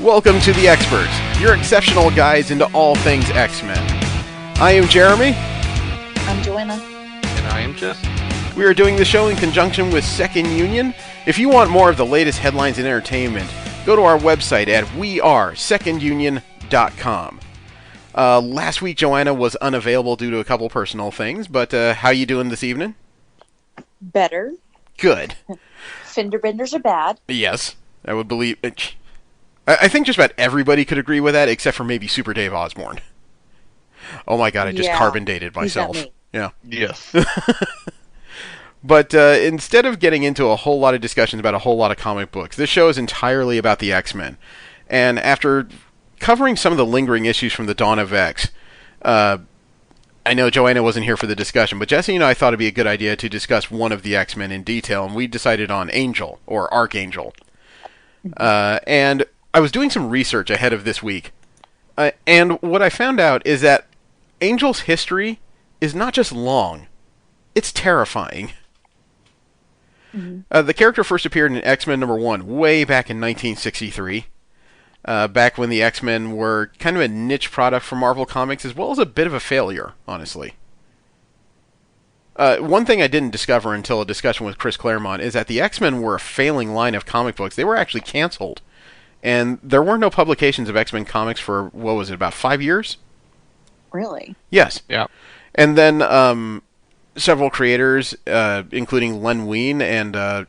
Welcome to The Experts, your exceptional guides into all things X-Men. I am Jeremy. I'm Joanna. And I am Jess. We are doing the show in conjunction with Second Union. If you want more of the latest headlines and entertainment, go to our website at wearesecondunion.com. Last week, Joanna was unavailable due to a couple personal things, but how you doing this evening? Better. Good. Fender benders are bad. Yes, I would believe... I think just about everybody could agree with that, except for maybe Super Dave Osborne. Oh my god, I just carbon dated myself. Yeah. Yes. But instead of getting into a whole lot of discussions about a whole lot of comic books, this show is entirely about the X-Men. And after covering some of the lingering issues from the Dawn of X, I know Joanna wasn't here for the discussion, but Jesse and I thought it'd be a good idea to discuss one of the X-Men in detail, and we decided on Angel, or Archangel. And I was doing some research ahead of this week, and what I found out is that Angel's history is not just long, it's terrifying. Mm-hmm. The character first appeared in X-Men #1 way back in 1963, back when the X-Men were kind of a niche product for Marvel Comics, as well as a bit of a failure, honestly. One thing I didn't discover until a discussion with Chris Claremont is that the X-Men were a failing line of comic books. They were actually canceled. And there were no publications of X-Men comics for, what was it, about 5 years? Really? Yes. Yeah. And then several creators, including Len Wein and a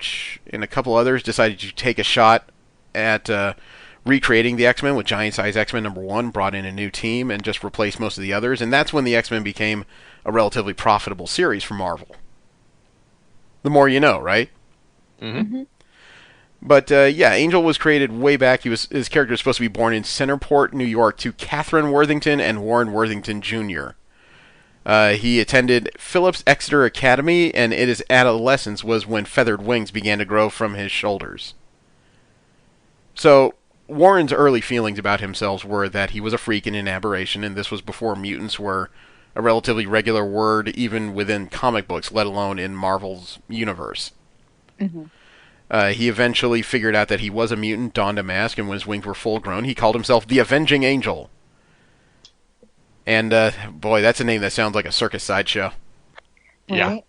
couple others, decided to take a shot at recreating the X-Men with Giant Size X-Men #1, brought in a new team, and just replaced most of the others. And that's when the X-Men became a relatively profitable series for Marvel. The more you know, right? Mm-hmm. Mm-hmm. But, yeah, Angel was created way back. His character was supposed to be born in Centerport, New York, to Catherine Worthington and Warren Worthington Jr. He attended Phillips Exeter Academy, and in his adolescence was when feathered wings began to grow from his shoulders. So, Warren's early feelings about himself were that he was a freak and an aberration, and this was before mutants were a relatively regular word even within comic books, let alone in Marvel's universe. Mm-hmm. He eventually figured out that he was a mutant, donned a mask, and when his wings were full grown, he called himself the Avenging Angel. And, boy, that's a name that sounds like a circus sideshow. Right.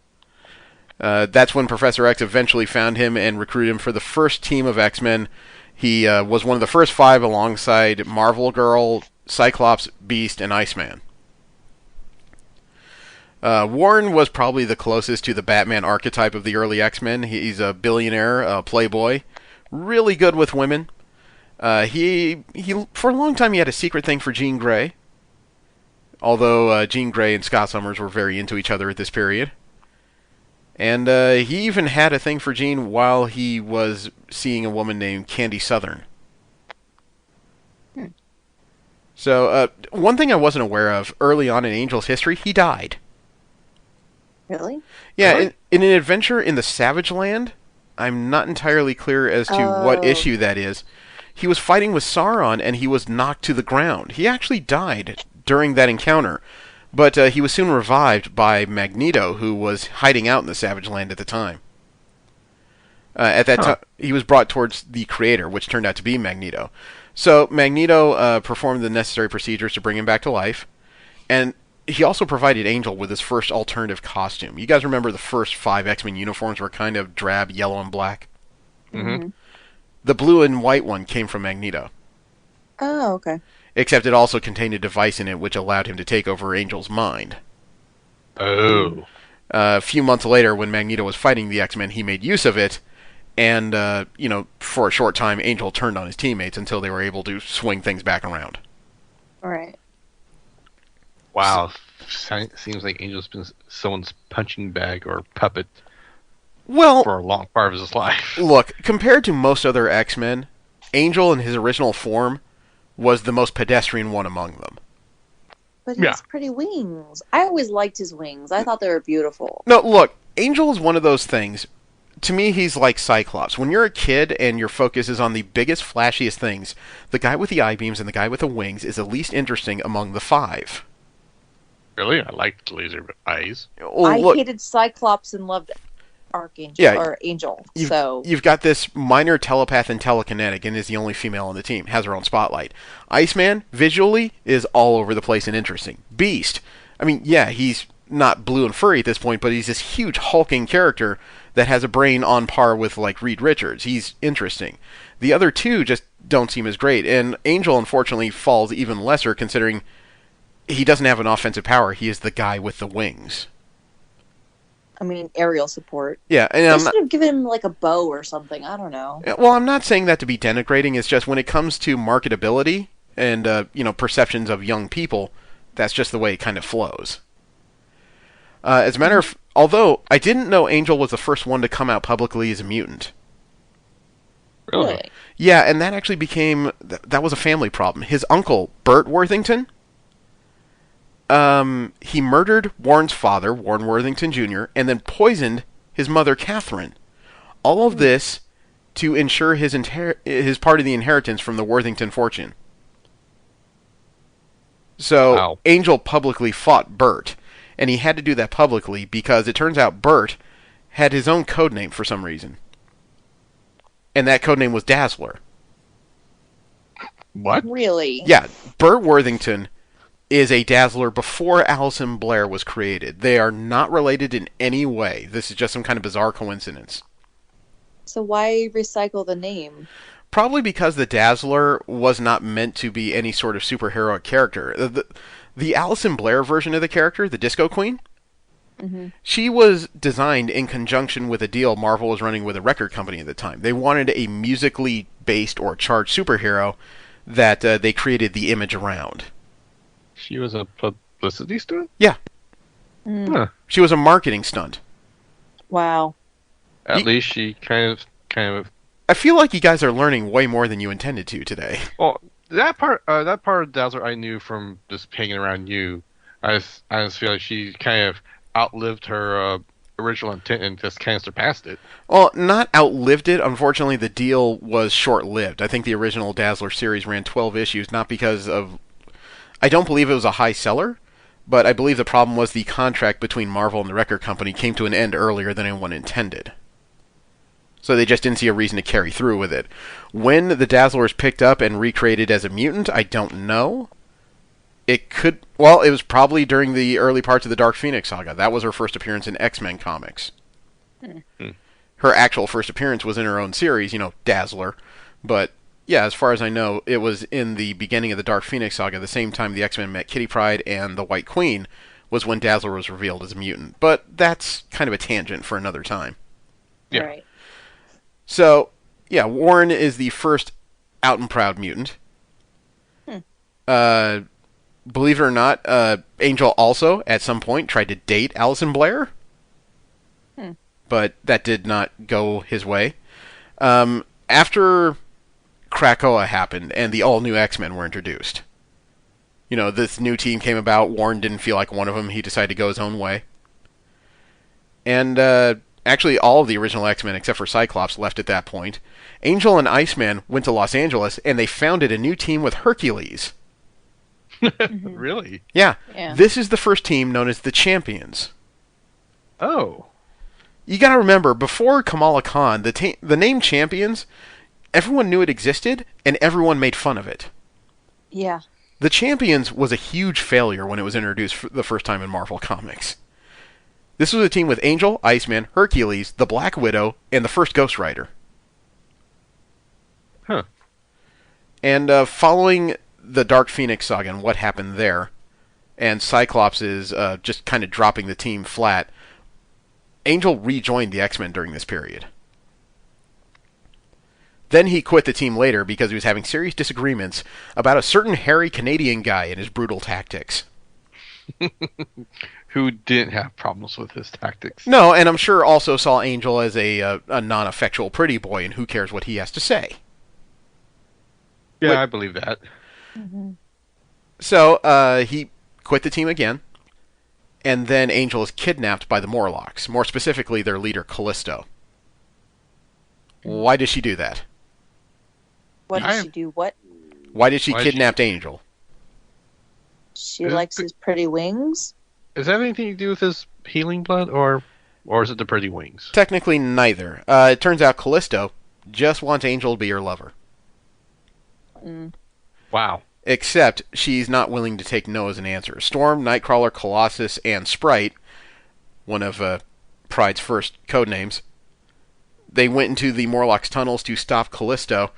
Yeah. That's when Professor X eventually found him and recruited him for the first team of X-Men. He was one of the first 5 alongside Marvel Girl, Cyclops, Beast, and Iceman. Warren was probably the closest to the Batman archetype of the early X-Men. He's a billionaire, a playboy, really good with women. He for a long time he had a secret thing for Jean Grey, although Jean Grey and Scott Summers were very into each other at this period. And he even had a thing for Jean while he was seeing a woman named Candy Southern. So, one thing I wasn't aware of early on in Angel's history, he died. Really? Yeah, in an adventure in the Savage Land, I'm not entirely clear as to what issue that is. He was fighting with Sauron, and he was knocked to the ground. He actually died during that encounter, but he was soon revived by Magneto, who was hiding out in the Savage Land at the time. At that time, he was brought towards the Creator, which turned out to be Magneto. So Magneto performed the necessary procedures to bring him back to life, and he also provided Angel with his first alternative costume. You guys remember the first 5 X-Men uniforms were kind of drab, yellow, and black? Mm-hmm. The blue and white one came from Magneto. Oh, okay. Except it also contained a device in it which allowed him to take over Angel's mind. Oh. A few months later, when Magneto was fighting the X-Men, he made use of it, and, for a short time, Angel turned on his teammates until they were able to swing things back around. All right. Wow. Seems like Angel's been someone's punching bag or puppet for a long part of his life. Look, compared to most other X-Men, Angel in his original form was the most pedestrian one among them. But he has pretty wings. I always liked his wings. I thought they were beautiful. No, look, Angel is one of those things. To me, he's like Cyclops. When you're a kid and your focus is on the biggest, flashiest things, the guy with the eye-beams and the guy with the wings is the least interesting among the 5. Really? I liked laser eyes. Well, I hated Cyclops and loved Archangel or Angel. You've got this minor telepath and telekinetic, and is the only female on the team. Has her own spotlight. Iceman visually is all over the place and interesting. Beast, I mean, yeah, he's not blue and furry at this point, but he's this huge hulking character that has a brain on par with like Reed Richards. He's interesting. The other two just don't seem as great, and Angel unfortunately falls even lesser considering he doesn't have an offensive power. He is the guy with the wings. I mean, aerial support. Yeah, and they should have given him like a bow or something. I don't know. Well, I'm not saying that to be denigrating. It's just when it comes to marketability and perceptions of young people, that's just the way it kind of flows. As a matter of, although I didn't know Angel was the first one to come out publicly as a mutant. Really? Yeah, and that actually became that was a family problem. His uncle Bert Worthington. He murdered Warren's father, Warren Worthington Jr., and then poisoned his mother, Catherine. All of this to ensure his part of the inheritance from the Worthington fortune. So, wow. Angel publicly fought Bert, and he had to do that publicly because it turns out Bert had his own codename for some reason. And that codename was Dazzler. What? Really? Yeah, Bert Worthington is a Dazzler before Alison Blair was created. They are not related in any way. This is just some kind of bizarre coincidence. So why recycle the name? Probably because the Dazzler was not meant to be any sort of superheroic character. The Alison Blair version of the character, the Disco Queen, she was designed in conjunction with a deal Marvel was running with a record company at the time. They wanted a musically based or charged superhero that they created the image around. She was a publicity stunt? Yeah. Huh. She was a marketing stunt. Wow. At least she kind of. I feel like you guys are learning way more than you intended to today. Well, that part of Dazzler I knew from just hanging around you. I just feel like she kind of outlived her original intent and just kind of surpassed it. Well, not outlived it. Unfortunately, the deal was short-lived. I think the original Dazzler series ran 12 issues, not because of... I don't believe it was a high seller, but I believe the problem was the contract between Marvel and the record company came to an end earlier than anyone intended. So they just didn't see a reason to carry through with it. When the Dazzler was picked up and recreated as a mutant, I don't know. It could... Well, it was probably during the early parts of the Dark Phoenix saga. That was her first appearance in X-Men comics. Her actual first appearance was in her own series, Dazzler. But... yeah, as far as I know, it was in the beginning of the Dark Phoenix saga, the same time the X-Men met Kitty Pryde and the White Queen, was when Dazzler was revealed as a mutant. But that's kind of a tangent for another time. Yeah. Right. So, yeah, Warren is the first out and proud mutant. Believe it or not, Angel also, at some point, tried to date Alison Blair. But that did not go his way. After Krakoa happened and the all-new X-Men were introduced. This new team came about. Warren didn't feel like one of them. He decided to go his own way. And actually, all of the original X-Men, except for Cyclops, left at that point. Angel and Iceman went to Los Angeles, and they founded a new team with Hercules. Really? Yeah. This is the first team known as the Champions. Oh. You gotta remember, before Kamala Khan, the name Champions... everyone knew it existed, and everyone made fun of it. Yeah. The Champions was a huge failure when it was introduced for the first time in Marvel Comics. This was a team with Angel, Iceman, Hercules, the Black Widow, and the first Ghost Rider. Huh. And following the Dark Phoenix saga and what happened there, and Cyclops is just kind of dropping the team flat, Angel rejoined the X-Men during this period. Then he quit the team later because he was having serious disagreements about a certain hairy Canadian guy and his brutal tactics. Who didn't have problems with his tactics. No, and I'm sure also saw Angel as a non-effectual pretty boy, and who cares what he has to say. Yeah, I believe that. So, he quit the team again, and then Angel is kidnapped by the Morlocks, more specifically their leader, Callisto. Why did she do that? What did she do? What? Why did she kidnap Angel? She likes his pretty wings. Does that have anything to do with his healing blood, or Or is it the pretty wings? Technically, neither. It turns out Callisto just wants Angel to be her lover. Mm. Wow. Except she's not willing to take no as an answer. Storm, Nightcrawler, Colossus, and Sprite, one of Pride's first code names, they went into the Morlock's tunnels to stop Callisto,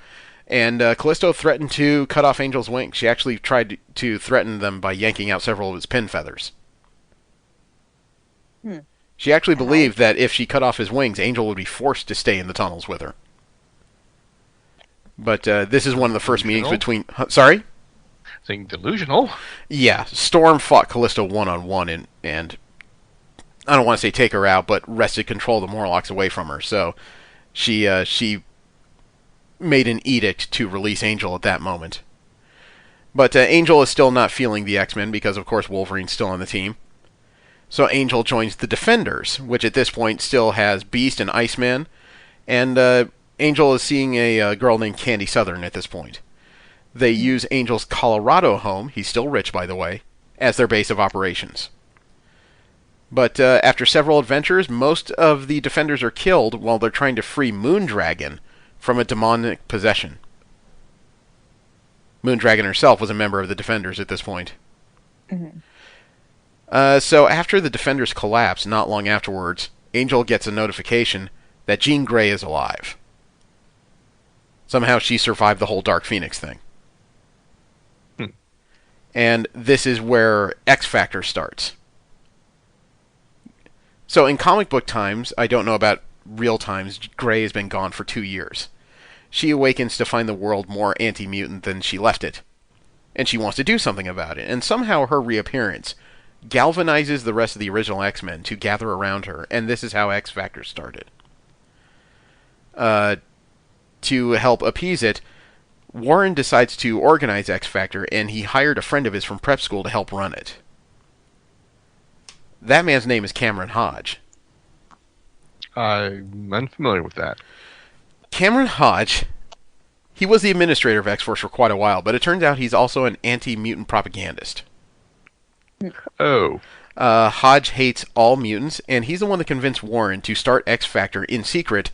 and Callisto threatened to cut off Angel's wings. She actually tried to threaten them by yanking out several of his pin feathers. She actually believed that if she cut off his wings, Angel would be forced to stay in the tunnels with her. But this is one of the first meetings between... Sorry? Saying delusional. Yeah, Storm fought Callisto one-on-one, and I don't want to say take her out, but wrested control of the Morlocks away from her. So she made an edict to release Angel at that moment. But Angel is still not feeling the X-Men because, of course, Wolverine's still on the team. So Angel joins the Defenders, which at this point still has Beast and Iceman, and Angel is seeing a girl named Candy Southern at this point. They use Angel's Colorado home, he's still rich by the way, as their base of operations. But after several adventures, most of the Defenders are killed while they're trying to free Moondragon from a demonic possession. Moondragon herself was a member of the Defenders at this point. So after the Defenders collapse, not long afterwards, Angel gets a notification that Jean Grey is alive. Somehow she survived the whole Dark Phoenix thing. And this is where X Factor starts. So in comic book times, I don't know about real times, Grey has been gone for 2 years. She awakens to find the world more anti-mutant than she left it. And she wants to do something about it. And somehow her reappearance galvanizes the rest of the original X-Men to gather around her. And this is how X Factor started. To help appease it, Warren decides to organize X Factor, and he hired a friend of his from prep school to help run it. That man's name is Cameron Hodge. I'm unfamiliar with that. Cameron Hodge, he was the administrator of X-Force for quite a while, but it turns out he's also an anti-mutant propagandist. Oh. Hodge hates all mutants, and he's the one that convinced Warren to start X Factor in secret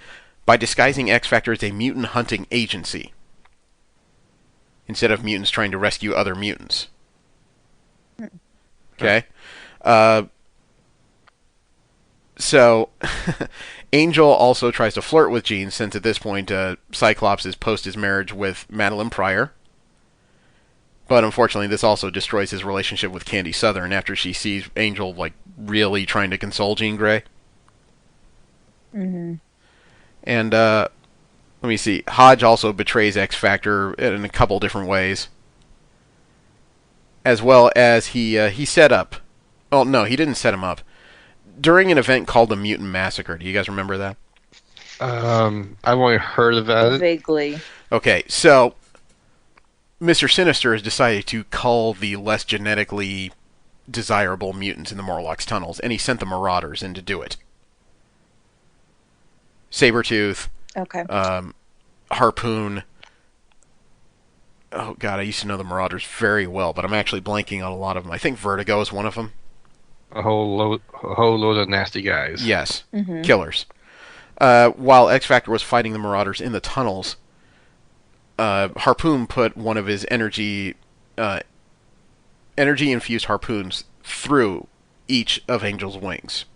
by disguising X Factor as a mutant hunting agency, instead of mutants trying to rescue other mutants. Okay? So, Angel also tries to flirt with Jean, since at this point, Cyclops is post his marriage with Madeline Pryor. But unfortunately, this also destroys his relationship with Candy Southern after she sees Angel, like, really trying to console Jean Grey. And, let me see. Hodge also betrays X Factor in a couple different ways. As well as he set up... Oh, no, he didn't set him up. During an event called the Mutant Massacre. Do you guys remember that? I've only heard of that. Vaguely. Okay, so Mr. Sinister has decided to cull the less genetically desirable mutants in the Morlock's tunnels, and he sent the Marauders in to do it. Sabretooth, Okay. Harpoon. Oh god, I used to know the Marauders very well, but I'm actually blanking on a lot of them. I think Vertigo is one of them. A whole load of nasty guys. Yes, killers. While X Factor was fighting the Marauders in the tunnels, Harpoon put one of his energy-infused harpoons through each of Angel's wings.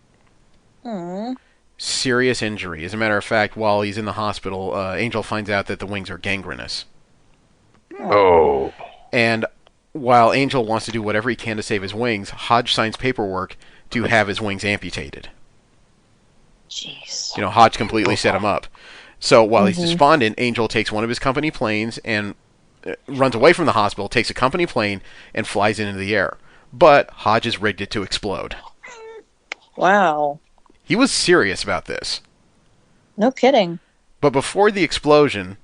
Serious injury. As a matter of fact, while he's in the hospital, Angel finds out that the wings are gangrenous. Oh. And while Angel wants to do whatever he can to save his wings, Hodge signs paperwork to have his wings amputated. Jeez. You know, Hodge completely set him up. So while he's despondent, Angel takes one of his company planes and runs away from the hospital, takes a company plane, and flies into the air. But Hodge has rigged it to explode. Wow. He was serious about this. No kidding. But before the explosion,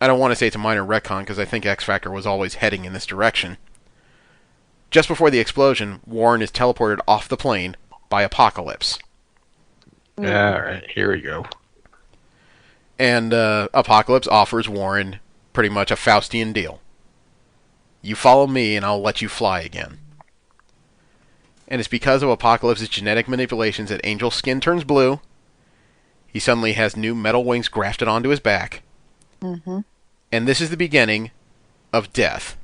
I don't want to say it's a minor retcon because I think X Factor was always heading in this direction. Just before the explosion, Warren is teleported off the plane by Apocalypse. Alright, here we go. And Apocalypse offers Warren pretty much a Faustian deal. You follow me and I'll let you fly again. And it's because of Apocalypse's genetic manipulations that Angel's skin turns blue. He suddenly has new metal wings grafted onto his back. Mm-hmm. And this is the beginning of death.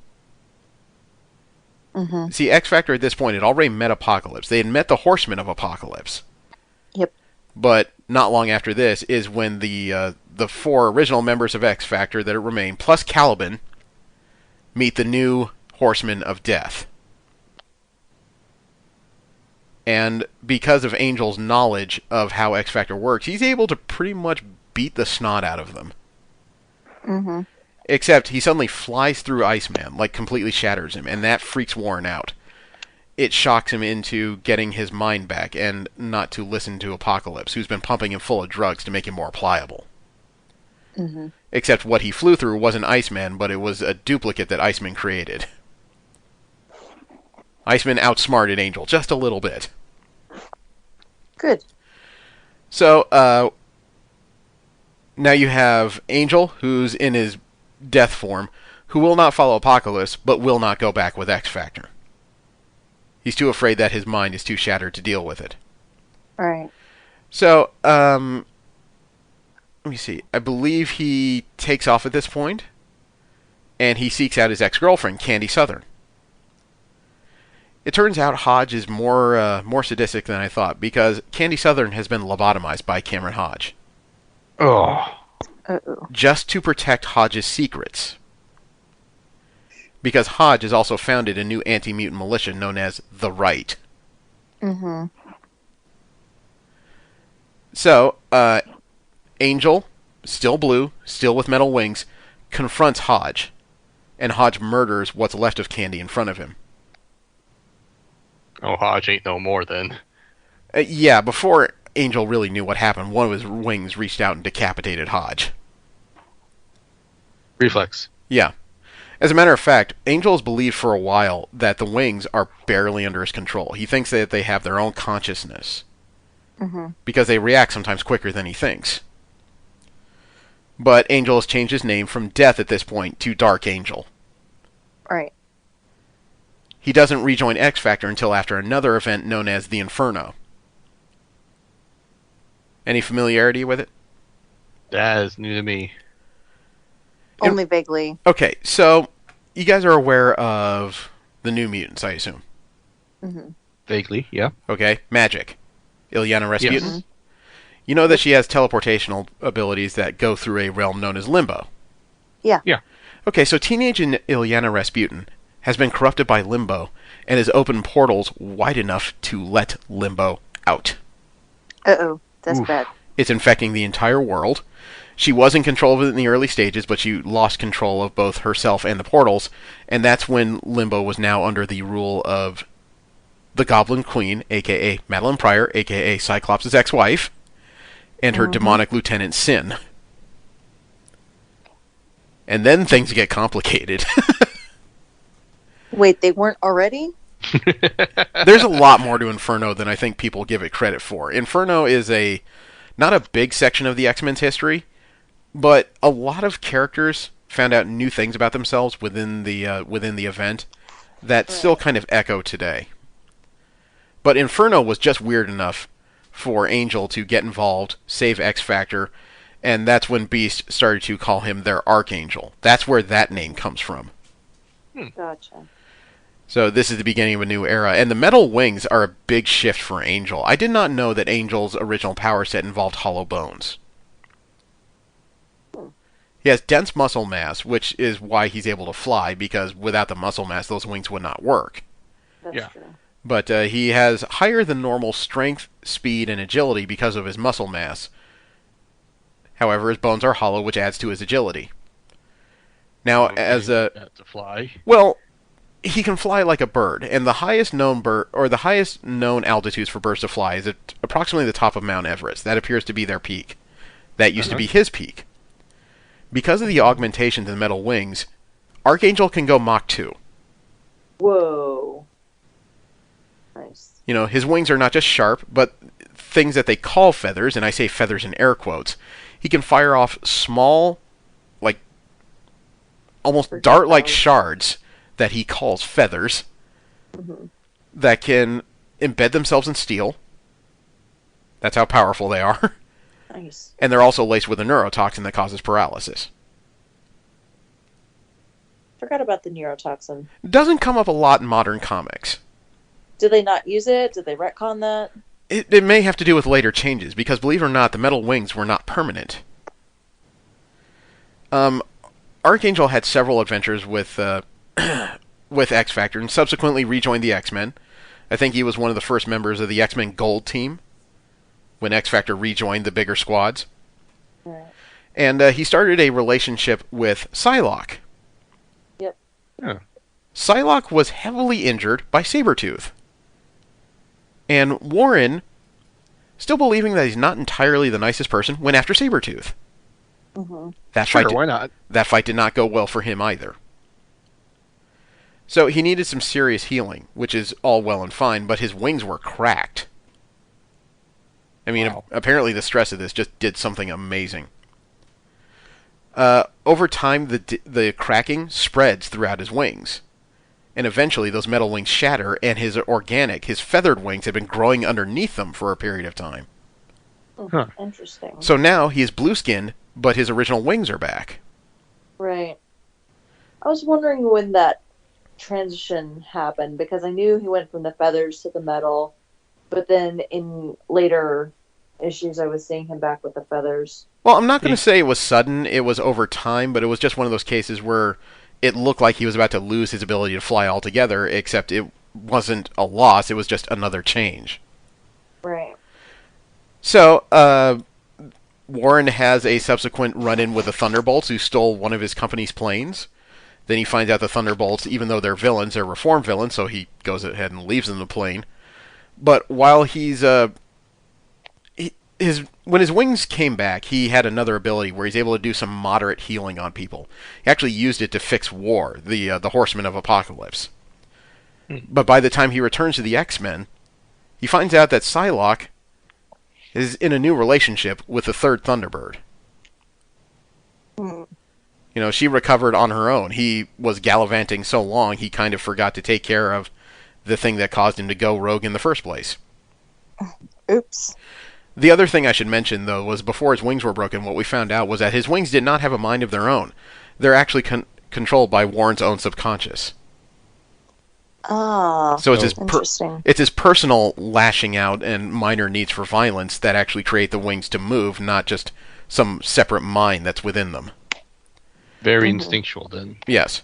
Mm-hmm. See, X-Factor at this point had already met Apocalypse. They had met the Horsemen of Apocalypse. Yep. But not long after this is when the 4 original members of X-Factor that remain, plus Caliban, meet the new Horsemen of Death. And because of Angel's knowledge of how X-Factor works, he's able to pretty much beat the snot out of them. Mm-hmm. Except he suddenly flies through Iceman, like completely shatters him, and that freaks Warren out. It shocks him into getting his mind back and not to listen to Apocalypse, who's been pumping him full of drugs to make him more pliable. Mm-hmm. Except what he flew through wasn't Iceman, but it was a duplicate that Iceman created. Iceman outsmarted Angel just a little bit. Good. So, now you have Angel, who's in his death form, who will not follow Apocalypse, but will not go back with X-Factor. He's too afraid that his mind is too shattered to deal with it. All right. So, let me see. I believe he takes off at this point, and he seeks out his ex-girlfriend, Candy Southern. It turns out Hodge is more sadistic than I thought, because Candy Southern has been lobotomized by Cameron Hodge. Oh. Uh-oh. Just to protect Hodge's secrets. Because Hodge has also founded a new anti-mutant militia known as The Right. Mm-hmm. So, Angel, still blue, still with metal wings, confronts Hodge. And Hodge murders what's left of Candy in front of him. Oh, Hodge ain't no more then. Yeah, before Angel really knew what happened, one of his wings reached out and decapitated Hodge. Reflex. Yeah. As a matter of fact, Angel has believed for a while that the wings are barely under his control. He thinks that they have their own consciousness. Mm-hmm. Because they react sometimes quicker than he thinks. But Angel has changed his name from Death at this point to Dark Angel. All right. He doesn't rejoin X-Factor until after another event known as the Inferno. Any familiarity with it? That is new to me. Only vaguely. Okay, so you guys are aware of the New Mutants, I assume. Mm-hmm. Vaguely, yeah. Okay, Magic. Ilyana Rasputin. Yes. You know that she has teleportational abilities that go through a realm known as Limbo. Yeah. Yeah. Okay, so teenage Ilyana Rasputin has been corrupted by Limbo and has opened portals wide enough to let Limbo out. Uh-oh. That's Oof. bad. It's infecting the entire world. She was in control of it in the early stages, but she lost control of both herself and the portals, and that's when Limbo was now under the rule of the Goblin Queen, a.k.a. Madeline Pryor, a.k.a. Cyclops' ex-wife, and her demonic lieutenant, Sin. And then things get complicated. Wait, they weren't already? There's a lot more to Inferno than I think people give it credit for. Inferno is not a big section of the X-Men's history, but a lot of characters found out new things about themselves within the event that still kind of echo today. But Inferno was just weird enough for Angel to get involved, save X-Factor, and that's when Beast started to call him their Archangel. That's where that name comes from. Gotcha. So this is the beginning of a new era, and the metal wings are a big shift for Angel. I did not know that Angel's original power set involved hollow bones. He has dense muscle mass, which is why he's able to fly, because without the muscle mass, those wings would not work. That's true. But he has higher than normal strength, speed, and agility because of his muscle mass. However, his bones are hollow, which adds to his agility. Now, as a... to fly. Well, he can fly like a bird, and the highest known altitudes for birds to fly is at approximately the top of Mount Everest. That appears to be their peak. That used to be his peak. Because of the augmentations in the metal wings, Archangel can go Mach 2. Whoa. Nice. You know, his wings are not just sharp, but things that they call feathers, and I say feathers in air quotes. He can fire off small, like, almost dart-like shards that he calls feathers that can embed themselves in steel. That's how powerful they are. Nice. And they're also laced with a neurotoxin that causes paralysis. Forgot about the neurotoxin. Doesn't come up a lot in modern comics. Did they not use it? Did they retcon that? It may have to do with later changes, because believe it or not, the metal wings were not permanent. Archangel had several adventures with with X-Factor and subsequently rejoined the X-Men. I think he was one of the first members of the X-Men Gold team when X-Factor rejoined the bigger squads. Right. And he started a relationship with Psylocke. Yep. Yeah. Psylocke was heavily injured by Sabretooth. And Warren, still believing that he's not entirely the nicest person, went after Sabretooth. Mm-hmm. Why not? That fight did not go well for him either. So he needed some serious healing, which is all well and fine, but his wings were cracked. I mean, Wow. Apparently the stress of this just did something amazing. Over time, the cracking spreads throughout his wings. And eventually those metal wings shatter, and his feathered wings had been growing underneath them for a period of time. Huh. Interesting. So now he is blue-skinned, but his original wings are back. Right. I was wondering when that transition happened, because I knew he went from the feathers to the metal, but then in later issues I was seeing him back with the feathers. Well, I'm not going to say it was sudden, it was over time, but it was just one of those cases where it looked like he was about to lose his ability to fly altogether, except it wasn't a loss, it was just another change. Right. So, Warren has a subsequent run-in with the Thunderbolts, who stole one of his company's planes. Then he finds out the Thunderbolts, even though they're villains, they're reformed villains, so he goes ahead and leaves them the plane. But while when his wings came back, he had another ability where he's able to do some moderate healing on people. He actually used it to fix War, the Horseman of Apocalypse. But by the time he returns to the X-Men, he finds out that Psylocke is in a new relationship with the third Thunderbird. Hmm. You know, she recovered on her own. He was gallivanting so long, he kind of forgot to take care of the thing that caused him to go rogue in the first place. Oops. The other thing I should mention, though, was before his wings were broken, what we found out was that his wings did not have a mind of their own. They're actually controlled by Warren's own subconscious. Ah, So it's interesting. it's his personal lashing out and minor needs for violence that actually create the wings to move, not just some separate mind that's within them. Very instinctual then. Yes.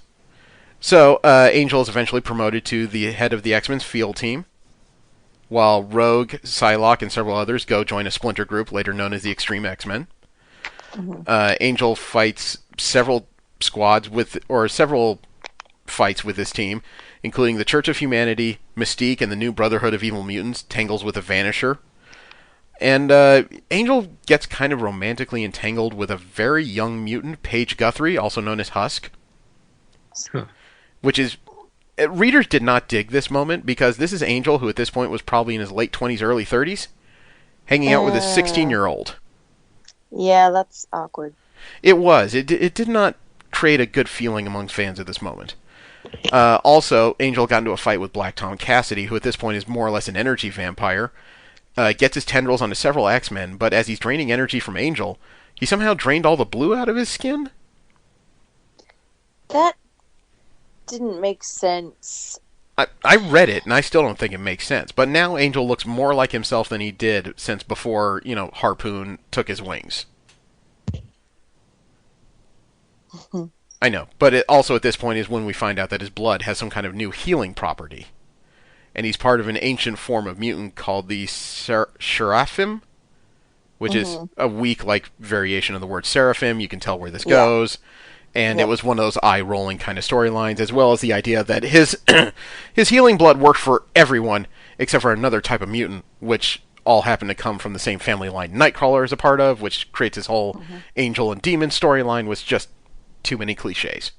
So Angel is eventually promoted to the head of the X-Men's field team, while Rogue, Psylocke, and several others go join a splinter group later known as the Extreme X-Men. Angel fights several fights with this team, including the Church of Humanity, Mystique, and the new Brotherhood of Evil Mutants, tangles with a Vanisher. And Angel gets kind of romantically entangled with a very young mutant, Paige Guthrie, also known as Husk. Huh. Which is... readers did not dig this moment, because this is Angel, who at this point was probably in his late 20s, early 30s, hanging out with a 16-year-old. Yeah, that's awkward. It was. It did not create a good feeling among fans at this moment. Also, Angel got into a fight with Black Tom Cassidy, who at this point is more or less an energy vampire. Gets his tendrils onto several X-Men, but as he's draining energy from Angel, he somehow drained all the blue out of his skin? That didn't make sense. I read it, and I still don't think it makes sense. But now Angel looks more like himself than he did since before, Harpoon took his wings. I know, but it also at this point is when we find out that his blood has some kind of new healing property. And he's part of an ancient form of mutant called the Seraphim, which is a weak, variation of the word seraphim. You can tell where this goes. And it was one of those eye-rolling kind of storylines, as well as the idea that his healing blood worked for everyone, except for another type of mutant, which all happen to come from the same family line Nightcrawler is a part of, which creates his whole angel and demon storyline with just too many cliches.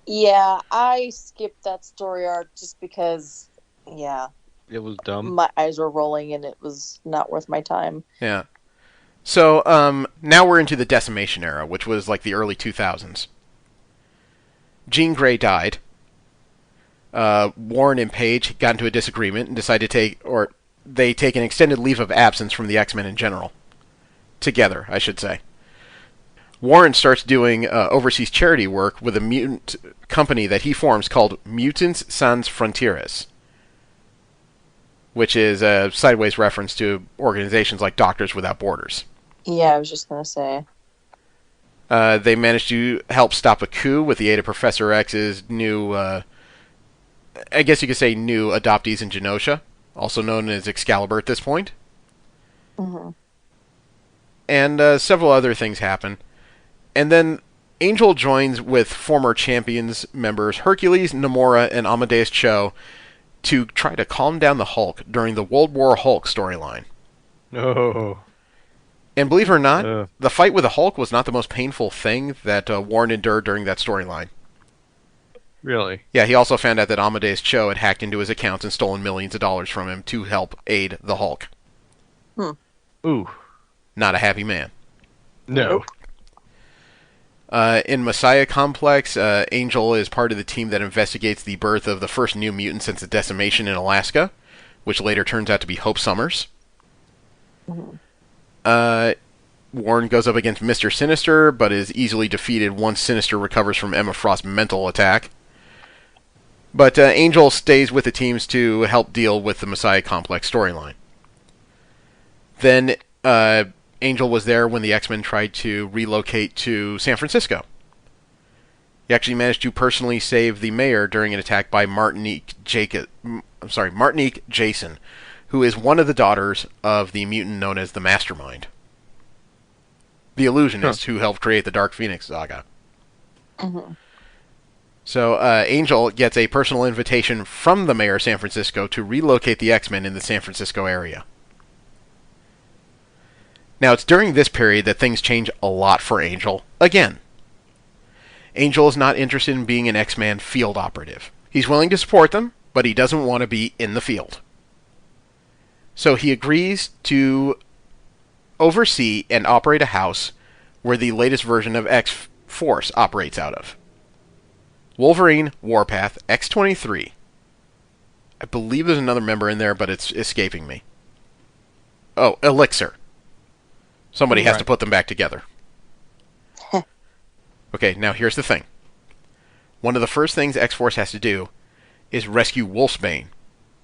Yeah, I skipped that story arc just because, It was dumb. my eyes were rolling and it was not worth my time. Yeah. So, now we're into the Decimation era, which was like the early 2000s. Jean Grey died. Warren and Paige got into a disagreement and decided to they take an extended leave of absence from the X-Men in general. Together, I should say. Warren starts doing overseas charity work with a mutant company that he forms called Mutants Sans Frontieres, which is a sideways reference to organizations like Doctors Without Borders. Yeah, I was just going to say. They managed to help stop a coup with the aid of Professor X's new, I guess you could say, new adoptees in Genosha, also known as Excalibur at this point. Mm-hmm. And several other things happen. And then Angel joins with former Champions members Hercules, Namora, and Amadeus Cho to try to calm down the Hulk during the World War Hulk storyline. Oh. And believe it or not, the fight with the Hulk was not the most painful thing that Warren endured during that storyline. Really? Yeah, he also found out that Amadeus Cho had hacked into his accounts and stolen millions of dollars from him to help aid the Hulk. Ooh. Not a happy man. No. In Messiah Complex, Angel is part of the team that investigates the birth of the first new mutant since the decimation in Alaska, which later turns out to be Hope Summers. Warren goes up against Mr. Sinister, but is easily defeated once Sinister recovers from Emma Frost's mental attack. But Angel stays with the teams to help deal with the Messiah Complex storyline. Then Angel was there when the X-Men tried to relocate to San Francisco. He actually managed to personally save the mayor during an attack by Martinique Jason, who is one of the daughters of the mutant known as the Mastermind, the illusionist who helped create the Dark Phoenix saga. Mm-hmm. So Angel gets a personal invitation from the mayor of San Francisco to relocate the X-Men in the San Francisco area. Now, it's during this period that things change a lot for Angel again. Angel is not interested in being an X-Man field operative. He's willing to support them, but he doesn't want to be in the field. So he agrees to oversee and operate a house where the latest version of X-Force operates out of. Wolverine, Warpath, X-23. I believe there's another member in there, but it's escaping me. Oh, Elixir. Somebody has to put them back together. Okay, now here's the thing. One of the first things X-Force has to do is rescue Wolfsbane.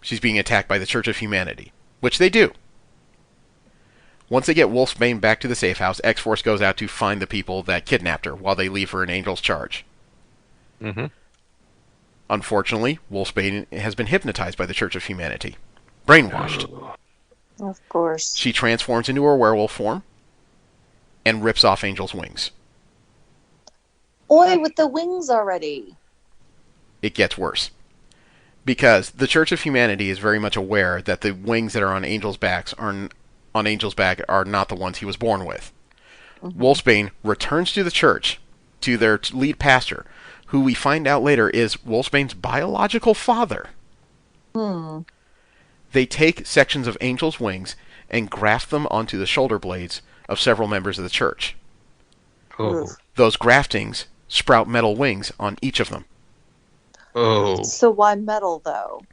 She's being attacked by the Church of Humanity, which they do. Once they get Wolfsbane back to the safe house, X-Force goes out to find the people that kidnapped her while they leave her in Angel's charge. Mm-hmm. Unfortunately, Wolfsbane has been hypnotized by the Church of Humanity. Brainwashed. Of course. She transforms into her werewolf form and rips off Angel's wings. Oi, with the wings already. It gets worse. Because the Church of Humanity is very much aware that the wings that are on Angel's back are not the ones he was born with. Mm-hmm. Wolfsbane returns to the church, to their lead pastor, who we find out later is Wolfsbane's biological father. They take sections of Angel's wings and graft them onto the shoulder blades of several members of the church. Oh. Those graftings sprout metal wings on each of them. Oh. So why metal, though?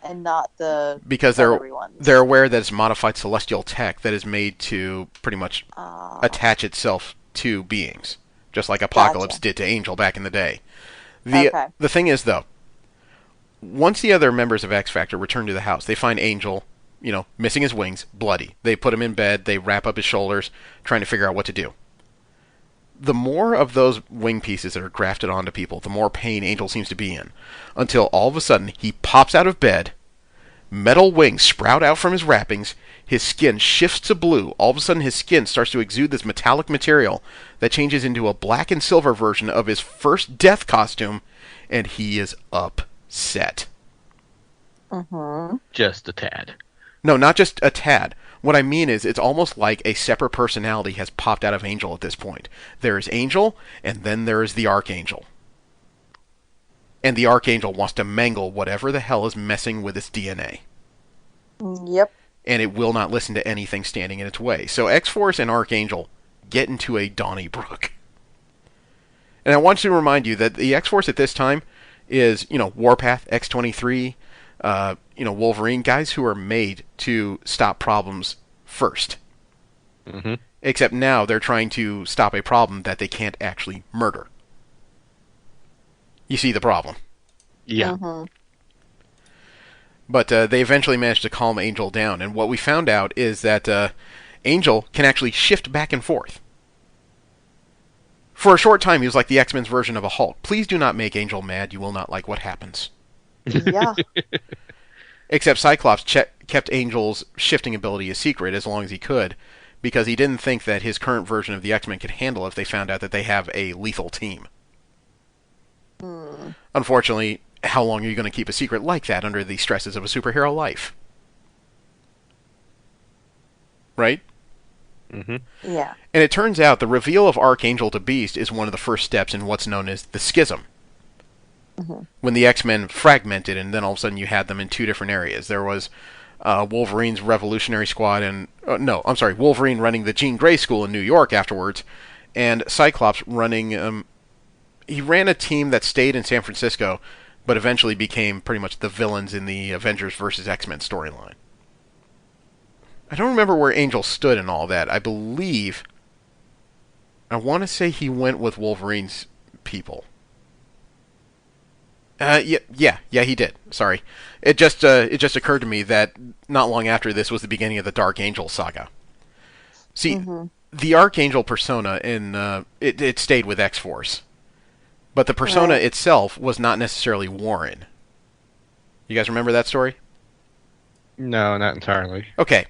And not the because feathery ones? They're aware that it's modified celestial tech that is made to pretty much attach itself to beings, just like Apocalypse did to Angel back in the day. The thing is, though, once the other members of X Factor return to the house, they find Angel, missing his wings, bloody. They put him in bed, they wrap up his shoulders, trying to figure out what to do. The more of those wing pieces that are grafted onto people, the more pain Angel seems to be in. Until all of a sudden, he pops out of bed, metal wings sprout out from his wrappings, his skin shifts to blue. All of a sudden, his skin starts to exude this metallic material that changes into a black and silver version of his first death costume, and he is upset. Just a tad. No, not just a tad. What I mean is, it's almost like a separate personality has popped out of Angel at this point. There is Angel, and then there is the Archangel. And the Archangel wants to mangle whatever the hell is messing with its DNA. Yep. And it will not listen to anything standing in its way. So X-Force and Archangel get into a Donnybrook. And I want to remind you that the X-Force at this time is, Warpath, X-23, Wolverine, guys who are made to stop problems first. Mm-hmm. Except now they're trying to stop a problem that they can't actually murder. You see the problem. Yeah. Mm-hmm. But they eventually managed to calm Angel down, and what we found out is that Angel can actually shift back and forth. For a short time, he was like the X-Men's version of a Hulk. Please do not make Angel mad. You will not like what happens. Yeah. Except Cyclops kept Angel's shifting ability a secret as long as he could, because he didn't think that his current version of the X-Men could handle if they found out that they have a lethal team. Unfortunately, how long are you going to keep a secret like that under the stresses of a superhero life? Right? Mm-hmm. Yeah. And it turns out the reveal of Archangel to Beast is one of the first steps in what's known as the Schism. Mm-hmm. When the X-Men fragmented, and then all of a sudden you had them in two different areas. There was Wolverine's Revolutionary Squad, and Wolverine running the Jean Grey School in New York afterwards, and Cyclops running. He ran a team that stayed in San Francisco, but eventually became pretty much the villains in the Avengers vs. X-Men storyline. I don't remember where Angel stood in all that. I want to say he went with Wolverine's people. Yeah, he did. Sorry. It just occurred to me that not long after this was the beginning of the Dark Angel saga. See, the Archangel persona it stayed with X-Force. But the persona itself was not necessarily Warren. You guys remember that story? No, not entirely. Okay.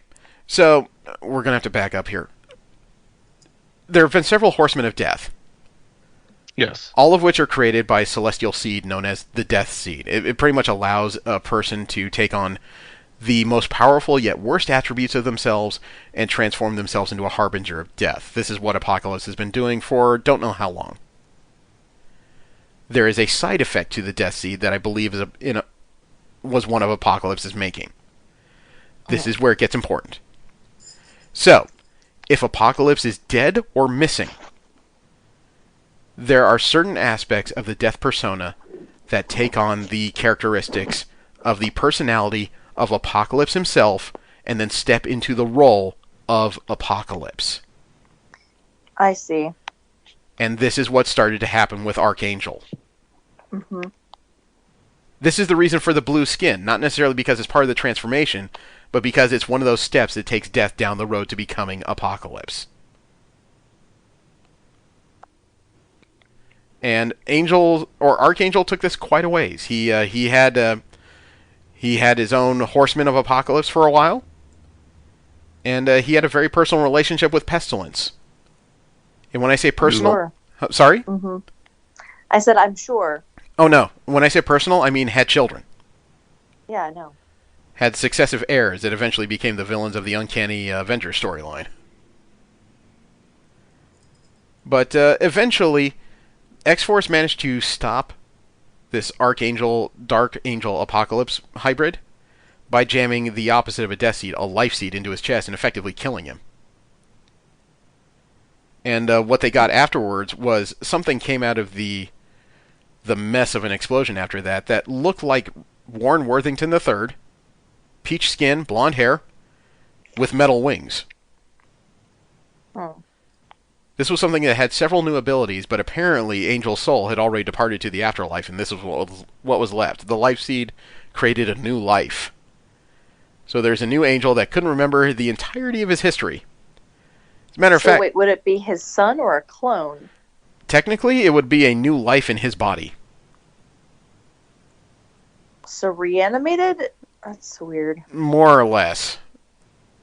So, we're going to have to back up here. There have been several Horsemen of Death. Yes. All of which are created by a celestial seed known as the Death Seed. It pretty much allows a person to take on the most powerful yet worst attributes of themselves and transform themselves into a harbinger of death. This is what Apocalypse has been doing for don't know how long. There is a side effect to the Death Seed that I believe was one of Apocalypse's making. This is where it gets important. So, if Apocalypse is dead or missing, there are certain aspects of the Death persona that take on the characteristics of the personality of Apocalypse himself and then step into the role of Apocalypse. I see. And this is what started to happen with Archangel. Mm-hmm. This is the reason for the blue skin, not necessarily because it's part of the transformation, but because it's one of those steps that takes Death down the road to becoming Apocalypse. And Archangel took this quite a ways. He had his own Horsemen of Apocalypse for a while, and he had a very personal relationship with Pestilence. And when I say personal, Sure. Sorry? Mm-hmm. I said I'm sure. Oh no, when I say personal, I mean had children. Yeah, I know. Had successive heirs that eventually became the villains of the Uncanny Avengers storyline. But eventually, X-Force managed to stop this Dark Angel Apocalypse hybrid by jamming the opposite of a Death Seed, a Life Seed, into his chest and effectively killing him. And what they got afterwards was something came out of the mess of an explosion after that looked like Warren Worthington III, peach skin, blonde hair, with metal wings. Oh. This was something that had several new abilities, but apparently Angel's soul had already departed to the afterlife, and this was what was left. The Life Seed created a new life. So there's a new Angel that couldn't remember the entirety of his history. As a matter of fact... wait, would it be his son or a clone? Technically, it would be a new life in his body. So reanimated? That's weird. More or less.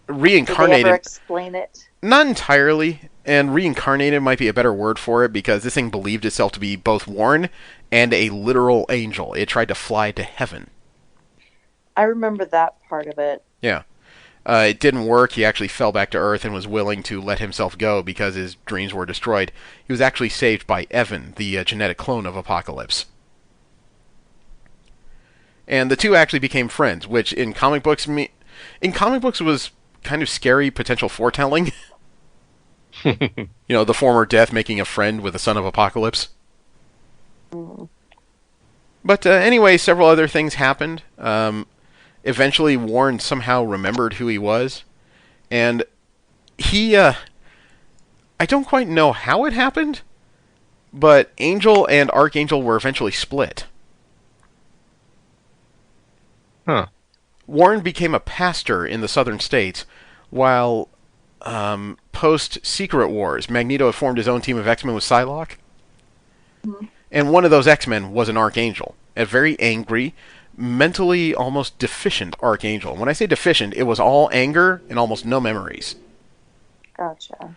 Reincarnated. Did they ever explain it? Not entirely, and reincarnated might be a better word for it, because this thing believed itself to be both Warren and a literal angel. It tried to fly to heaven. I remember that part of it. Yeah. It didn't work. He actually fell back to Earth and was willing to let himself go because his dreams were destroyed. He was actually saved by Evan, the genetic clone of Apocalypse. And the two actually became friends, which in comic books was kind of scary potential foretelling. The former Death making a friend with the son of Apocalypse. Mm. But anyway, several other things happened. Eventually, Warren somehow remembered who he was, and he, I don't quite know how it happened, but Angel and Archangel were eventually split. Huh. Warren became a pastor in the southern states, while post-Secret Wars, Magneto had formed his own team of X-Men with Psylocke. Mm-hmm. And one of those X-Men was an Archangel. A very angry, mentally almost deficient Archangel. When I say deficient, it was all anger and almost no memories. Gotcha.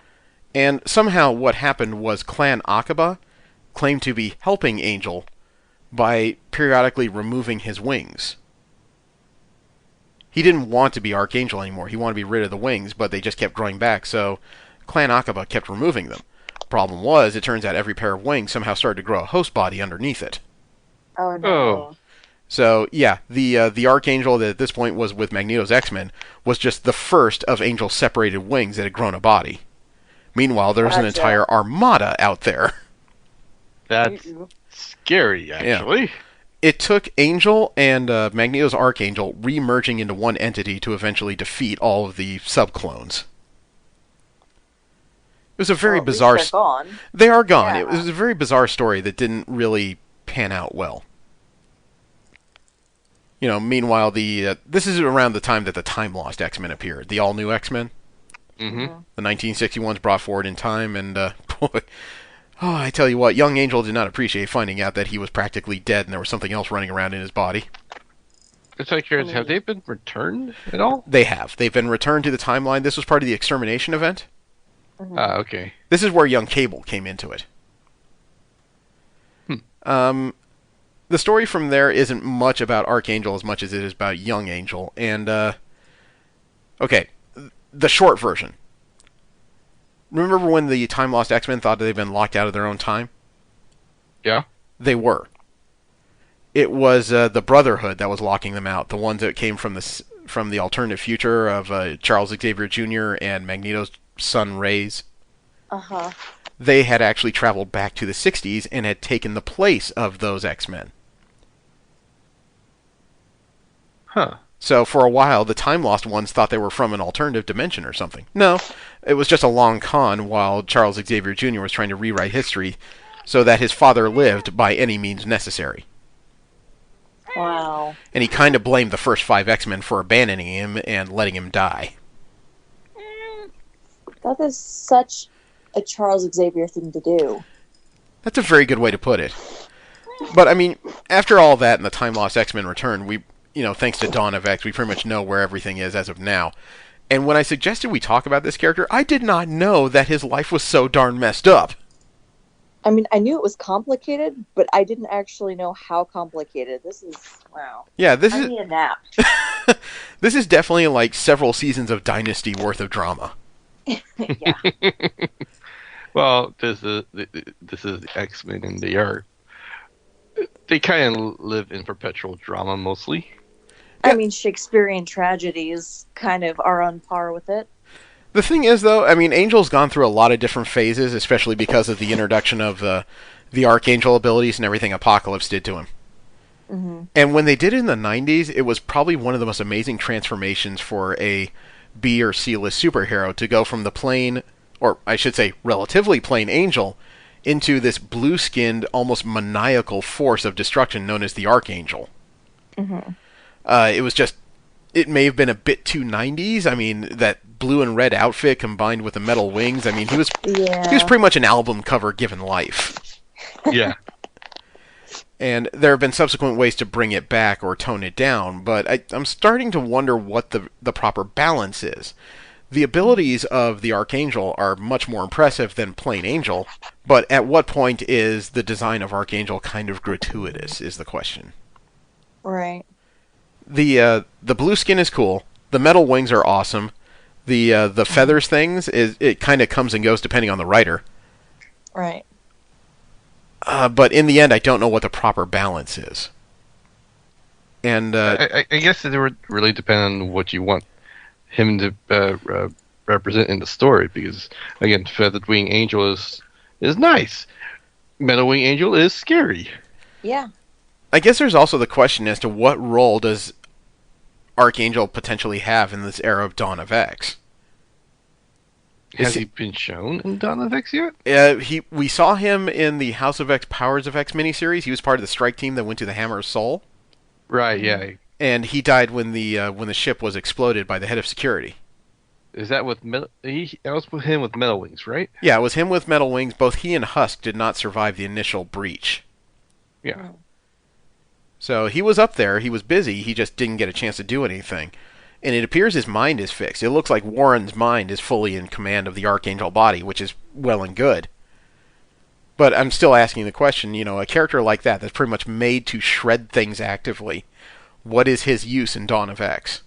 And somehow what happened was Clan Akaba claimed to be helping Angel by periodically removing his wings. He didn't want to be Archangel anymore. He wanted to be rid of the wings, but they just kept growing back, so Clan Akaba kept removing them. Problem was, it turns out every pair of wings somehow started to grow a host body underneath it. Oh no. Oh. So, yeah, the Archangel that at this point was with Magneto's X-Men was just the first of Angel's separated wings that had grown a body. Meanwhile, there's an Gotcha. entire armada out there. That's scary, actually. It took Angel and Magneto's Archangel re-merging into one entity to eventually defeat all of the subclones. It was a very Well, at least bizarre... they're gone. They are gone. Yeah. It was a very bizarre story that didn't really pan out well. You know, meanwhile, this is around the time that the Time Lost X-Men appeared. The all-new X-Men. Mm-hmm. The 1961s brought forward in time, and boy... Oh, I tell you what, young Angel did not appreciate finding out that he was practically dead and there was something else running around in his body. Just out of curiosity, have they been returned at all? They have. They've been returned to the timeline. This was part of the extermination event. Mhm. Ah, okay. This is where young Cable came into it. The story from there isn't much about Archangel as much as it is about young Angel. And, okay, the short version. Remember when the Time Lost X-Men thought they'd been locked out of their own time? Yeah? They were. It was the Brotherhood that was locking them out. The ones that came from the alternative future of Charles Xavier Jr. and Magneto's son Reyes. Uh-huh. They had actually traveled back to the 60s and had taken the place of those X-Men. Huh. So for a while, the Time Lost ones thought they were from an alternative dimension or something. No, it was just a long con while Charles Xavier Jr. was trying to rewrite history so that his father lived by any means necessary. Wow. And he kind of blamed the first 5 X-Men for abandoning him and letting him die. That is such a Charles Xavier thing to do. That's a very good way to put it. But, I mean, after all that and the Time Lost X-Men return, we, thanks to Dawn of X, we pretty much know where everything is as of now. And when I suggested we talk about this character, I did not know that his life was so darn messed up. I mean, I knew it was complicated, but I didn't actually know how complicated. This is, wow. Yeah, this I is need a nap. this is definitely like several seasons of Dynasty worth of drama. Yeah. Well, this is the X-Men, and they kind of live in perpetual drama mostly. Yeah. I mean, Shakespearean tragedies kind of are on par with it. The thing is, though, I mean, Angel's gone through a lot of different phases, especially because of the introduction of the Archangel abilities and everything Apocalypse did to him. Mm-hmm. And when they did it in the 90s, it was probably one of the most amazing transformations for a B or C-list superhero to go from the plain, or I should say relatively plain Angel, into this blue-skinned, almost maniacal force of destruction known as the Archangel. Mm-hmm. It was just, it may have been a bit too 90s. I mean, that blue and red outfit combined with the metal wings, I mean, he was pretty much an album cover given life. Yeah. And there have been subsequent ways to bring it back or tone it down, but I'm starting to wonder what the proper balance is. The abilities of the Archangel are much more impressive than plain Angel, but at what point is the design of Archangel kind of gratuitous, is the question. Right. The blue skin is cool. The metal wings are awesome. The feathers things, it kind of comes and goes depending on the writer. Right. But in the end, I don't know what the proper balance is. And I guess it would really depend on what you want him to represent in the story, because again, Feathered Wing Angel is nice. Metal Wing Angel is scary. Yeah. I guess there's also the question as to what role does Archangel potentially have in this era of Dawn of X? Has he been shown in Dawn of X yet? We saw him in the House of X, Powers of X miniseries. He was part of the strike team that went to the Hammer of Soul. Right, yeah. And he died when the ship was exploded by the head of security. Is that with Metal? That was with him with Metal Wings, right? Yeah, it was him with metal wings. Both he and Husk did not survive the initial breach. Yeah. So he was up there. He was busy. He just didn't get a chance to do anything. And it appears his mind is fixed. It looks like Warren's mind is fully in command of the Archangel body, which is well and good. But I'm still asking the question, a character like that's pretty much made to shred things actively. What is his use in Dawn of X?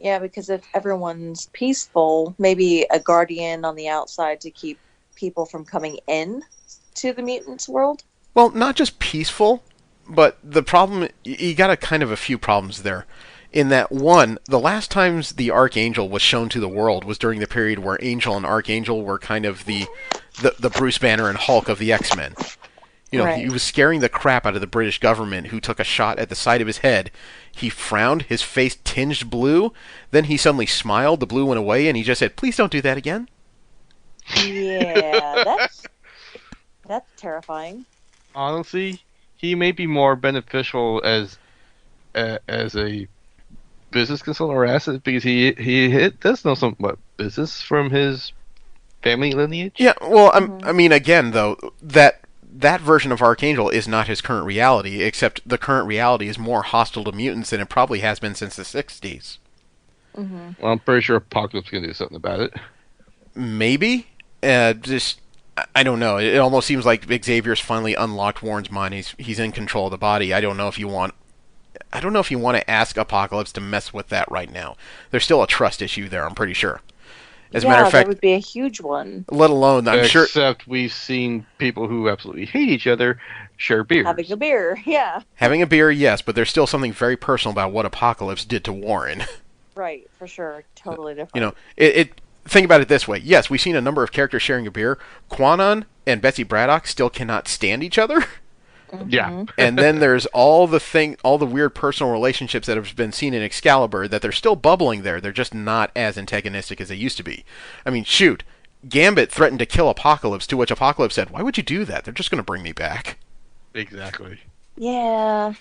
Yeah, because if everyone's peaceful, maybe a guardian on the outside to keep people from coming in to the mutants' world? Well, not just peaceful, but the problem, you got a few problems there. In that, one, the last times the Archangel was shown to the world was during the period where Angel and Archangel were kind of the Bruce Banner and Hulk of the X-Men. Right. He was scaring the crap out of the British government, who took a shot at the side of his head. He frowned, his face tinged blue, then he suddenly smiled, the blue went away, and he just said, "Please don't do that again." Yeah, that's terrifying. Honestly, he may be more beneficial as a business consultant or asset because he does know some business from his family lineage. Yeah, well, I mean, again, though, that version of Archangel is not his current reality, except the current reality is more hostile to mutants than it probably has been since the 60s. Mm-hmm. Well, I'm pretty sure Apocalypse can do something about it. Maybe? I don't know. It almost seems like Xavier's finally unlocked Warren's mind. He's in control of the body. I don't know if you want to ask Apocalypse to mess with that right now. There's still a trust issue there, I'm pretty sure. As a matter of fact, that would be a huge one. let alone, I'm sure... Except we've seen people who absolutely hate each other share beers. Having a beer, yeah. Having a beer, yes, but there's still something very personal about what Apocalypse did to Warren. Right, for sure. Totally different. Think about it this way. Yes, we've seen a number of characters sharing a beer. Quanon and Betsy Braddock still cannot stand each other. Mm-hmm. Yeah. And then there's all the weird personal relationships that have been seen in Excalibur that they're still bubbling there. They're just not as antagonistic as they used to be. I mean, shoot. Gambit threatened to kill Apocalypse, to which Apocalypse said, "Why would you do that? They're just going to bring me back." Exactly. Yeah.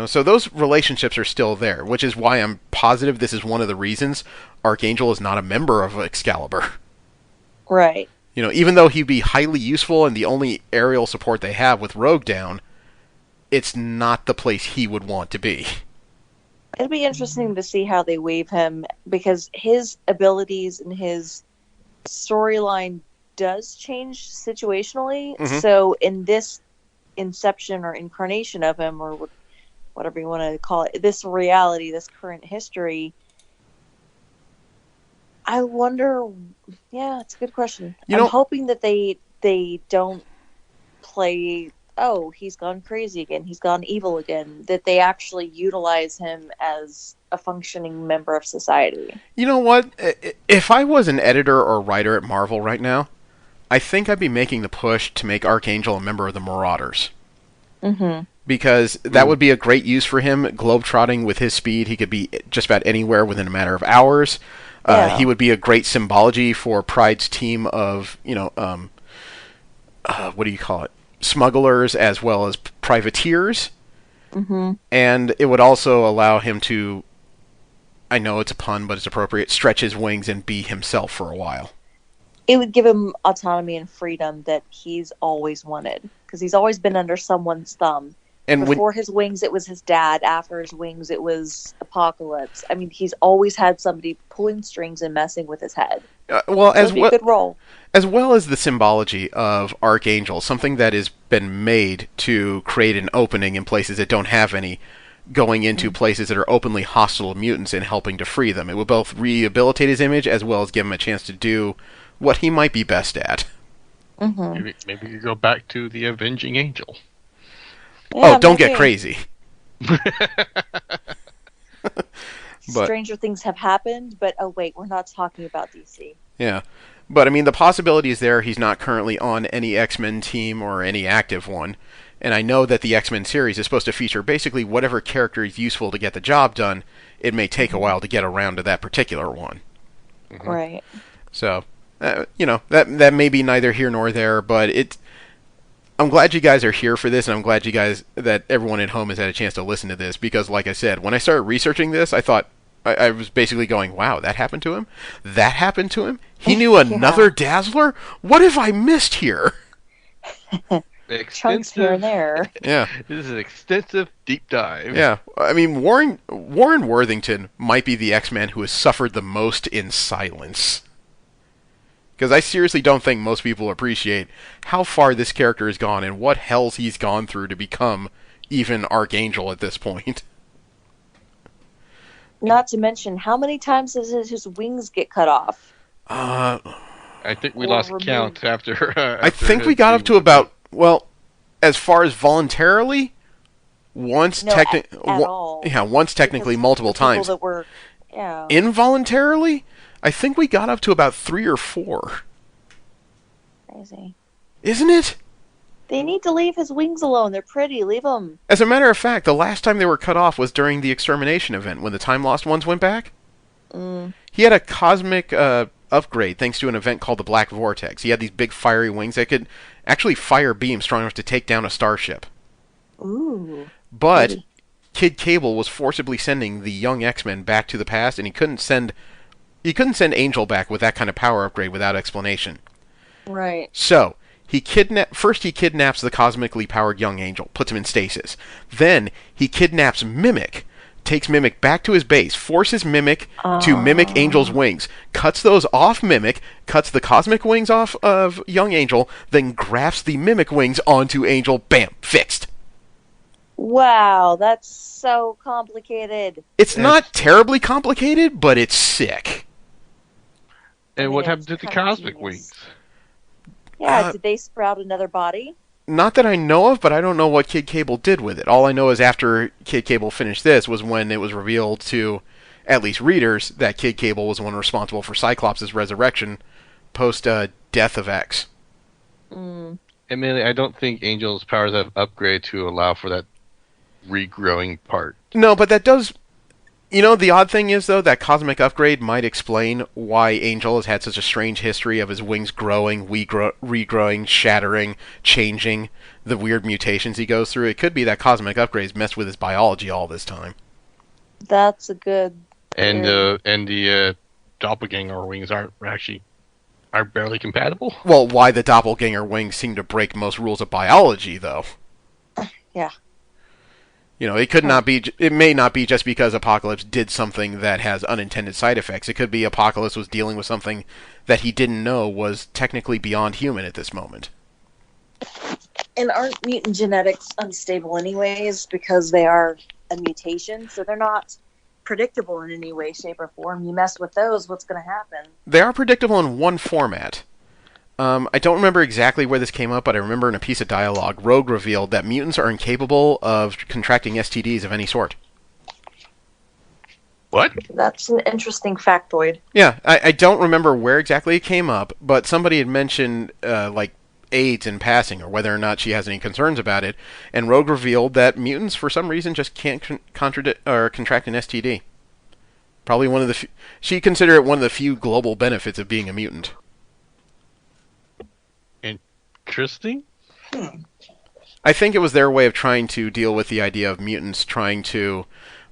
So those relationships are still there, which is why I'm positive this is one of the reasons Archangel is not a member of Excalibur. Right. Even though he'd be highly useful and the only aerial support they have with Rogue down, it's not the place he would want to be. It'll be interesting to see how they weave him, because his abilities and his storyline does change situationally. Mhm. So in this inception or incarnation of him, or whatever you want to call it, this reality, this current history, I wonder. Yeah, it's a good question. I'm hoping that they don't play, "Oh, he's gone crazy again, he's gone evil again," that they actually utilize him as a functioning member of society. You know what? If I was an editor or writer at Marvel right now, I think I'd be making the push to make Archangel a member of the Marauders. Mm-hmm. Because that would be a great use for him, globetrotting with his speed. He could be just about anywhere within a matter of hours. He would be a great symbology for Pride's team of, what do you call it? Smugglers as well as privateers. Mm-hmm. And it would also allow him to, I know it's a pun, but it's appropriate, stretch his wings and be himself for a while. It would give him autonomy and freedom that he's always wanted, because he's always been under someone's thumb. And before his wings, it was his dad. After his wings, it was Apocalypse. I mean, he's always had somebody pulling strings and messing with his head. As well, a good role. As well as the symbology of Archangel, something that has been made to create an opening in places that don't have any, going into places that are openly hostile to mutants and helping to free them. It would both rehabilitate his image as well as give him a chance to do what he might be best at. Mm-hmm. Maybe you go back to the Avenging Angel. Yeah, don't get crazy. Stranger things have happened, but oh wait, we're not talking about DC. Yeah. But, I mean, the possibility is there. He's not currently on any X-Men team or any active one. And I know that the X-Men series is supposed to feature basically whatever character is useful to get the job done. It may take a while to get around to that particular one. Mm-hmm. Right. So, that may be neither here nor there, but I'm glad you guys are here for this, and I'm glad that everyone at home has had a chance to listen to this, because, like I said, when I started researching this, I thought, I was basically going, wow, that happened to him? That happened to him? He knew another Dazzler? What have I missed here? Chunks here and there. Yeah. This is an extensive deep dive. Yeah. I mean, Warren Worthington might be the X-Man who has suffered the most in silence. Because I seriously don't think most people appreciate how far this character has gone and what hells he's gone through to become even Archangel at this point. Not to mention, how many times does his wings get cut off? I think we Or lost removed. count after. I think we got up to about, well, as far as voluntarily, once No, at all. Yeah, once technically Because multiple the people times. that were, yeah. Involuntarily, I think we got up to about 3 or 4. Crazy. Isn't it? They need to leave his wings alone. They're pretty. Leave them. As a matter of fact, the last time they were cut off was during the extermination event when the Time Lost ones went back. He had a cosmic upgrade thanks to an event called the Black Vortex. He had these big fiery wings that could actually fire beams strong enough to take down a starship. Ooh. But Pretty. Kid Cable was forcibly sending the young X-Men back to the past, and he couldn't send Angel back with that kind of power upgrade without explanation. Right. So, he kidnaps the cosmically powered young Angel, puts him in stasis. Then, he kidnaps Mimic, takes Mimic back to his base, forces Mimic to mimic Angel's wings, cuts those off Mimic, cuts the cosmic wings off of young Angel, then grafts the Mimic wings onto Angel. Bam! Fixed! Wow, that's so complicated. It's not terribly complicated, but it's sick. And what happened to it's the kinda cosmic genius. wings? Yeah, did they sprout another body? Not that I know of, but I don't know what Kid Cable did with it. All I know is after Kid Cable finished this was when it was revealed to at least readers that Kid Cable was the one responsible for Cyclops' resurrection post death of X. Admittedly, I don't think Angel's powers have upgraded to allow for that regrowing part. No, but that does... You know, the odd thing is, though, that cosmic upgrade might explain why Angel has had such a strange history of his wings growing, regrowing, shattering, changing, the weird mutations he goes through. It could be that cosmic upgrades messed with his biology all this time. That's a good. And theory. the doppelganger wings are barely compatible. Well, why the doppelganger wings seem to break most rules of biology, though. Yeah. You know, it could not be. It may not be just because Apocalypse did something that has unintended side effects. It could be Apocalypse was dealing with something that he didn't know was technically beyond human at this moment. And aren't mutant genetics unstable anyways because they are a mutation, so they're not predictable in any way, shape, or form. You mess with those, what's going to happen? They are predictable in one format. I don't remember exactly where this came up, but I remember in a piece of dialogue, Rogue revealed that mutants are incapable of contracting STDs of any sort. What? That's an interesting factoid. Yeah, I don't remember where exactly it came up, but somebody had mentioned, like, AIDS in passing, or whether or not she has any concerns about it, and Rogue revealed that mutants, for some reason, just can't contract an STD. Probably one of the... She considered it one of the few global benefits of being a mutant. Interesting. I think it was their way of trying to deal with the idea of mutants trying to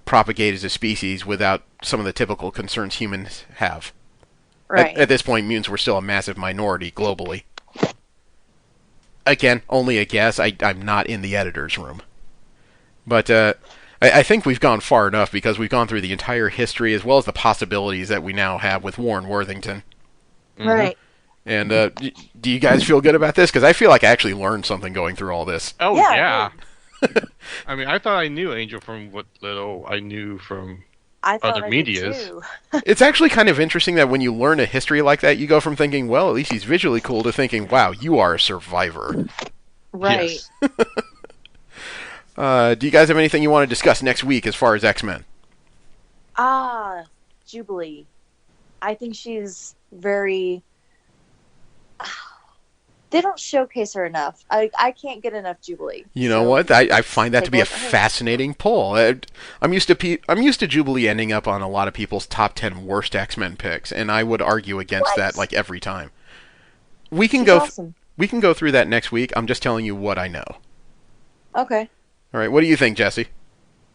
propagate as a species without some of the typical concerns humans have. Right. At this point, mutants were still a massive minority globally. Again, only a guess. I'm not in the editor's room. But I think we've gone far enough because we've gone through the entire history as well as the possibilities that we now have with Warren Worthington. Right. And do you guys feel good about this? Because I feel like I actually learned something going through all this. Oh, Yeah, yeah. I mean, I thought I knew Angel from what little I knew from I thought other I medias. did too. It's actually kind of interesting that when you learn a history like that, you go from thinking, well, at least he's visually cool, to thinking, wow, you are a survivor. Right. Yes. Do you guys have anything you want to discuss next week as far as X-Men? Jubilee. I think she's very. They don't showcase her enough. I can't get enough Jubilee. You know So, what? I find that to be a like, hey. fascinating pull. I'm used to I'm used to Jubilee ending up on a lot of people's top 10 worst X-Men picks, and I would argue against What? that like every time. We can She's go awesome. we can go through that next week. I'm just telling you what I know. Okay. All right, what do you think, Jesse?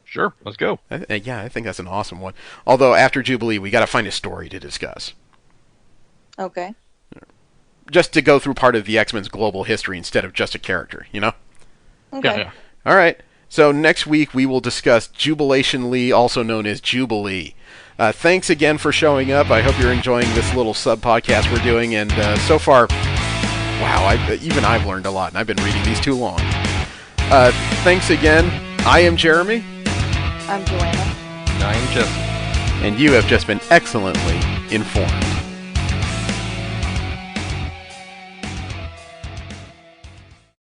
Sure, let's go. Yeah, I think that's an awesome one. Although after Jubilee, we got to find a story to discuss. Okay. Just to go through part of the X-Men's global history instead of just a character, you know? Okay. Yeah. All right. So next week we will discuss Jubilation Lee, also known as Jubilee. Thanks again for showing up. I hope you're enjoying this little sub-podcast we're doing. And so far, wow, even I've learned a lot, and I've been reading these too long. Thanks again. I am Jeremy. I'm Joanna. I'm Jesse. And you have just been excellently informed.